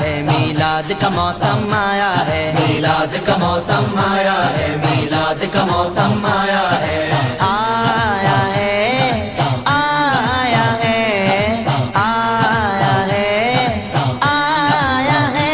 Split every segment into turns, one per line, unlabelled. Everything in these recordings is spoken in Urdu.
ہے، میلاد کا موسم آیا ہے،
میلاد کا موسم آیا ہے، میلاد کا موسم آیا ہے،
آیا ہے آیا ہے آیا ہے آیا ہے۔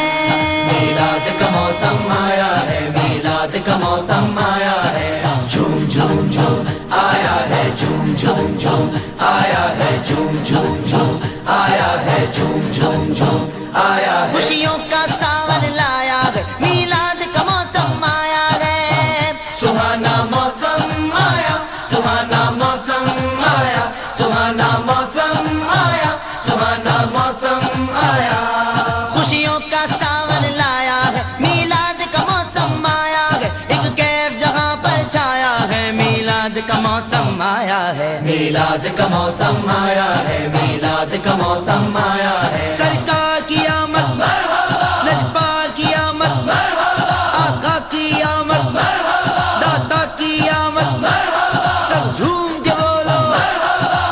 میلاد کا موسم آیا ہے، میلاد کا موسم آیا ہے، جھوم جھوم جھوم آیا ہے جھوم جھوم جھوم آیا ہے جھوم جھوم جھوم آیا ہے جھوم جھوم جھوم آیا ہے۔
خوشیوں کا ساون لایا ہے، میلاد کا موسم آیا ہے،
سہانا موسم آیا، سہانا موسم آیا، سہانا موسم آیا، سہانا موسم آیا۔
خوشیوں کا ساون لایا ہے، میلاد کا موسم آیا ہے، ایک کیف جہاں پر چھایا ہے، میلاد کا موسم آیا ہے،
میلاد کا موسم آیا ہے، میلاد کا موسم آیا ہے۔
سرکار کی آمد، لجپال کی آمد، آقا کی آمد، داتا کی آمد، سب جھوم کے بولو۔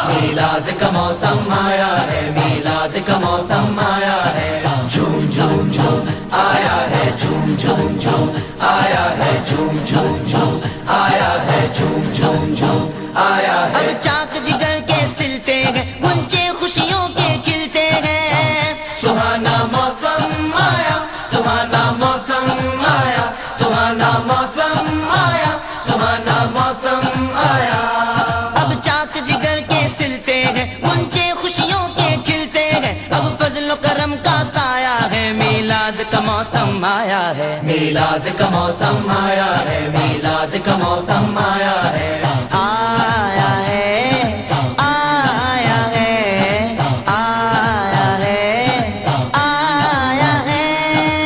میلاد کا موسم آیا ہے، میلاد کا موسم آیا ہے، جھوم جھوم جھوم آیا ہے جھوم جھوم جھوم آیا ہے جھوم جھوم جھوم آیا ہے جھوم جھوم جھوم آیا ہے۔
اب چاک جگر کے سلتے ہیں، گنچے خوشیوں کے کھلتے ہیں،
سہانا موسم آیا، سہانا موسم آیا، سہانا موسم آیا، سہانا موسم آیا۔
اب چاک جگر کے سلتے ہیں، گنچے خوشیوں کے کھلتے ہیں، اب فضل و کرم کا سایہ ہے، میلاد کا موسم آیا ہے،
میلاد کا موسم آیا ہے، میلاد کا موسم آیا ہے،
آیا ہے آیا ہے آیا ہے آیا ہے۔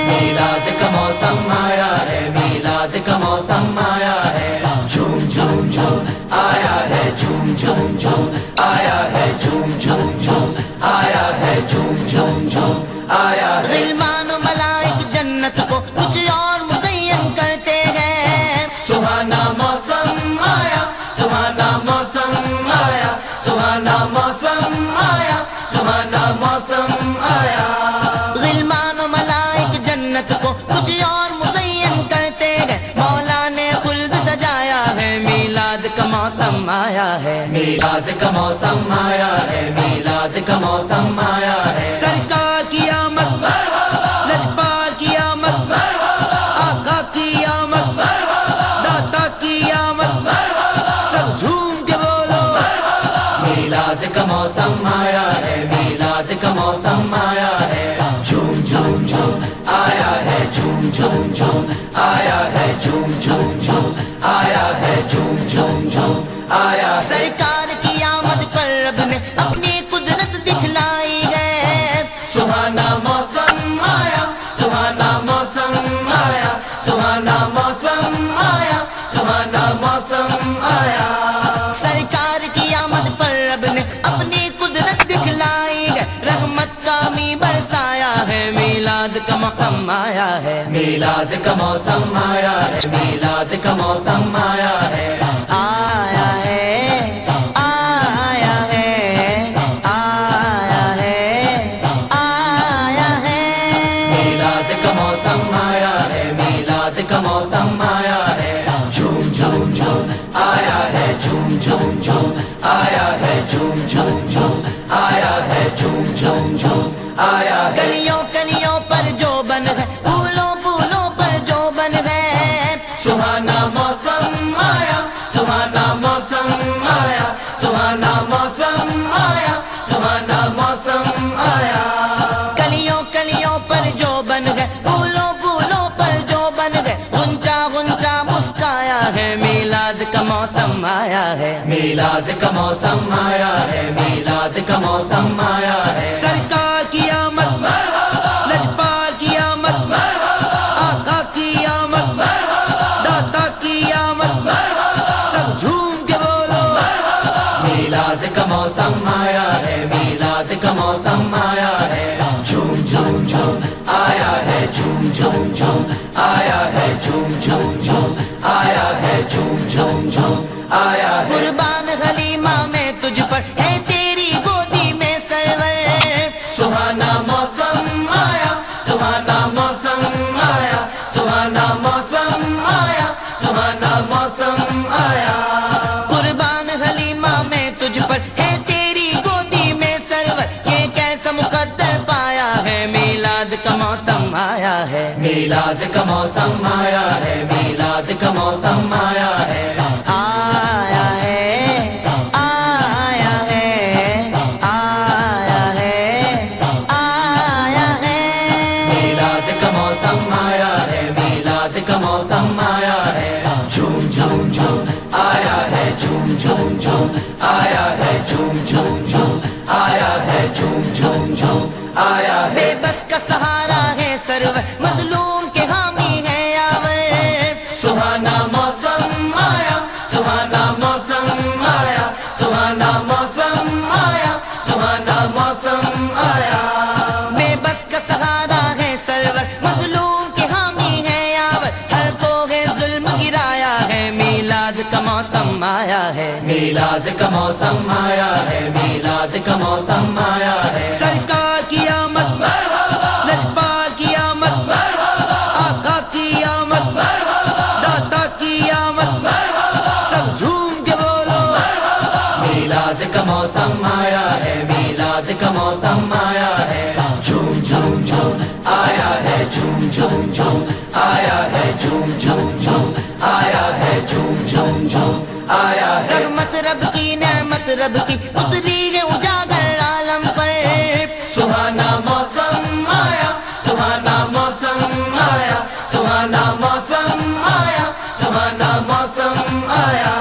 میلاد کا موسم آیا ہے، میلاد کا موسم آیا ہے، جھوم جھوم جھوم آیا ہے جھوم جھوم جھوم آیا ہے جھوم جھوم جھوم آیا ہے جھوم جھوم جھوم آیا ہے۔
غلمان و ملائک جنت کو کچھ اور مزین کرتے ہیں،
سہانا موسم آیا، سہانا موسم آیا، سہانا موسم آیا، سہانا موسم آیا۔
غلمان و ملائک جنت کو کچھ اور مزین کرتے ہیں، مولا نے خلد سجایا ہے، میلاد کا موسم آیا ہے،
میلاد کا موسم آیا ہے، میلاد کا موسم آیا ہے۔
سرکار کی آمد، لجپال کی آمد، آقا کی آمد، داتا کی آمد، سب جھوم کے بولو۔
میلاد کا موسم آیا ہے، میلاد کا موسم آیا ہے، جھوم جھوم جھوم آیا ہے جھوم جھوم جھوم آیا ہے جھوم جھوم جھوم آیا ہے جھوم جھوم جھوم آیا ہے۔
سرکار کی آمد پر رب نے اپنی قدرت دکھلائی ہے،
سہانا موسم آیا، سہانا موسم آیا، سہانا موسم آیا، سہانا موسم آیا۔
سرکار کی آمد پر رب نے اپنی قدرت دکھلائی ہے، رحمت کا می برسایا ہے، میلاد کا موسم آیا ہے،
میلاد کا موسم آیا ہے، میلاد کا موسم آیا ہے،
آیا ہے آیا ہے آیا ہے آیا ہے۔
میلاد کا موسم آیا ہے، میلاد کا موسم آیا ہے، جھوم جھوم جھوم آیا ہے جھوم جھوم جھوم آیا ہے جھوم جھوم جھوم آیا ہے جھوم جھوم جھوم آیا ہے۔
کلیوں کلیوں پر جو بن ہے، پھولوں پھولوں پر جو بن ہے،
سہانا موسم آیا، سہانا موسم آیا، سہانا موسم آیا، سہانا موسم آیا۔
کلیوں کلیوں پر جو بن ہے، پھولوں پھولوں پر جو بن ہے، غنچہ غنچہ مسکایا ہے، میلاد کا موسم آیا ہے،
میلاد کا موسم آیا ہے، میلاد کا موسم آیا ہے۔
سرکار کی آمد، لجپال کی آمد، آقا کی آمد، داتا کی آمد، سب جھوم کے بولو۔
میلاد کا موسم آیا ہے، میلاد کا موسم موسم آیا ہے جھوم جھوم جھوم آیا ہے جھوم جھوم جھوم آیا ہے جھوم جھوم جھوم آیا ہے جھوم جھوم جھوم آیا ہے
قربان حلیمہ میں تجھ پر ہے تیری گودی میں سرور
سہانا موسم آیا سہانا موسم آیا سہانا موسم آیا سہانا موسم آیا
قربان حلیمہ میں تجھ پر ہے تیری گودی میں سرور یہ کیسا مقدر پایا ہے میلاد کا موسم آیا ہے
میلاد کا موسم آیا ہے میلاد کا موسم آیا ہے
آیا ہے آیا ہے آیا ہے آیا ہے
میلاد کا موسم آیا ہے میلاد کا موسم آیا ہے جھوم جھوم جھوم آیا ہے جھوم جھوم جھوم آیا ہے جھوم جھوم جھوم آیا ہے جھوم جھوم جھوم آیا ہے
بے بس کا سہارا ہے سرور مظلوم کے حامی ہے یاور
سہانا موسم آیا سہانا موسم آیا سہانا موسم آیا سہانا موسم آیا
بے بس کا سہارا ہے سرور مظلوم کے حامی ہے یاور ہر کو ہے ظلم گرایا ہے میلاد کا موسم آیا ہے
میلاد کا موسم آیا ہے میلاد کا موسم آیا ہے
سرکار کی آمد لجپال کی آمد آقا کی آمد داتا کی آمد سب جھوم کے بولو
میلاد کا موسم آیا ہے میلاد کا موسم آیا ہے جھوم جھوم جھوم آیا ہے جھوم جھوم جھوم آیا ہے جھوم جھوم جھوم آیا ہے جھوم جھوم جھوم آیا ہے
رحمت رب کی نعمت رب کی اتری ہے اجاگر عالم پر
سہانا موسم آیا سہانا موسم آیا سہانا موسم آیا سہانا موسم آیا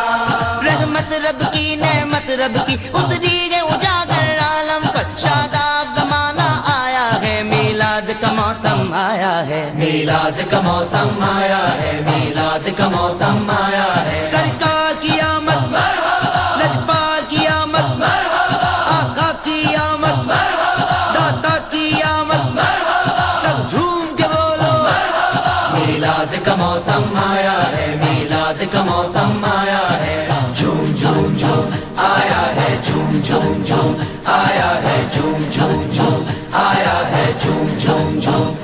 رحمت رب کی نعمت رب کی اتری ہے اجاگر عالم پر شاداب زمانہ آیا ہے میلاد کا موسم آیا ہے
میلاد کا موسم آیا ہے میلاد کا موسم آیا ہے
سرکار کی آمد لجپال کی آمد آقا کی آمد داتا کی آمد سب جھوم کے بولو
میلاد کا موسم آیا ہے میلاد کا موسم آیا ہے جھوم جھوم جھوم آیا ہے جھوم جھوم جھوم آیا ہے جھوم جھوم جھوم آیا ہے جھوم جھوم جھوم